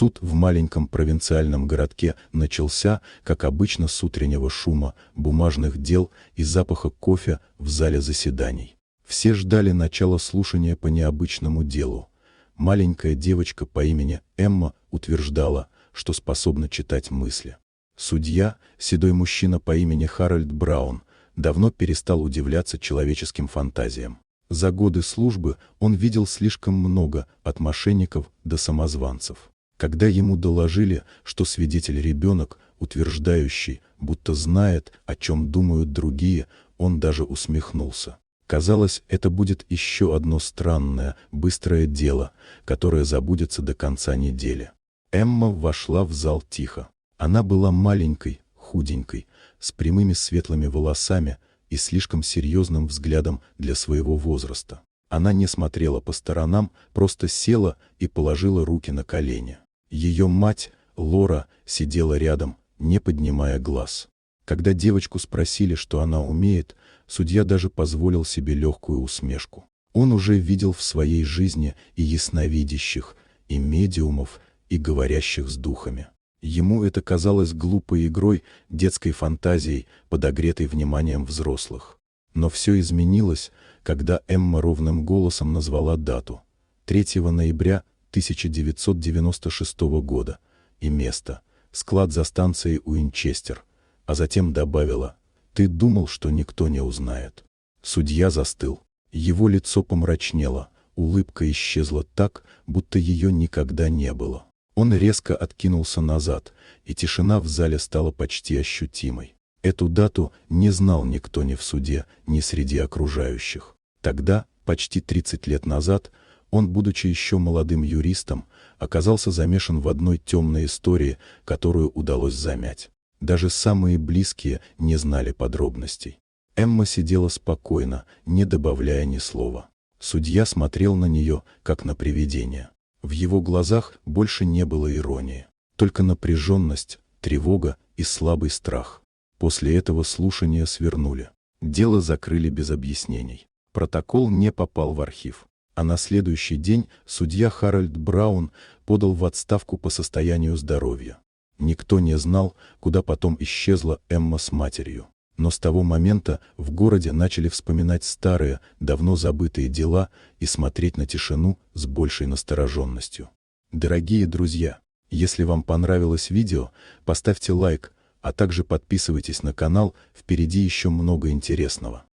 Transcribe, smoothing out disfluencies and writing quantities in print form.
Суд в маленьком провинциальном городке начался, как обычно, с утреннего шума, бумажных дел и запаха кофе в зале заседаний. Все ждали начала слушания по необычному делу. Маленькая девочка по имени Эмма утверждала, что способна читать мысли. Судья, седой мужчина по имени Харальд Браун, давно перестал удивляться человеческим фантазиям. За годы службы он видел слишком много, от мошенников до самозванцев. Когда ему доложили, что свидетель ребенок, утверждающий, будто знает, о чем думают другие, он даже усмехнулся. Казалось, это будет еще одно странное, быстрое дело, которое забудется до конца недели. Эмма вошла в зал тихо. Она была маленькой, худенькой, с прямыми светлыми волосами и слишком серьезным взглядом для своего возраста. Она не смотрела по сторонам, просто села и положила руки на колени. Ее мать, Лора, сидела рядом, не поднимая глаз. Когда девочку спросили, что она умеет, судья даже позволил себе легкую усмешку. Он уже видел в своей жизни и ясновидящих, и медиумов, и говорящих с духами. Ему это казалось глупой игрой, детской фантазией, подогретой вниманием взрослых. Но все изменилось, когда Эмма ровным голосом назвала дату — 3 ноября 1996 года и место — склад за станцией Уинчестер, а затем добавила: «Ты думал, что никто не узнает». Судья застыл. Его лицо помрачнело, улыбка исчезла так, будто ее никогда не было. Он резко откинулся назад, и тишина в зале стала почти ощутимой. Эту дату не знал никто ни в суде, ни среди окружающих. Тогда, почти 30 лет назад, он, будучи еще молодым юристом, оказался замешан в одной темной истории, которую удалось замять. Даже самые близкие не знали подробностей. Эмма сидела спокойно, не добавляя ни слова. Судья смотрел на нее, как на привидение. В его глазах больше не было иронии, только напряженность, тревога и слабый страх. После этого слушания свернули. Дело закрыли без объяснений. Протокол не попал в архив. А на следующий день судья Харальд Браун подал в отставку по состоянию здоровья. Никто не знал, куда потом исчезла Эмма с матерью. Но с того момента в городе начали вспоминать старые, давно забытые дела и смотреть на тишину с большей настороженностью. Дорогие друзья, если вам понравилось видео, поставьте лайк, а также подписывайтесь на канал, впереди еще много интересного.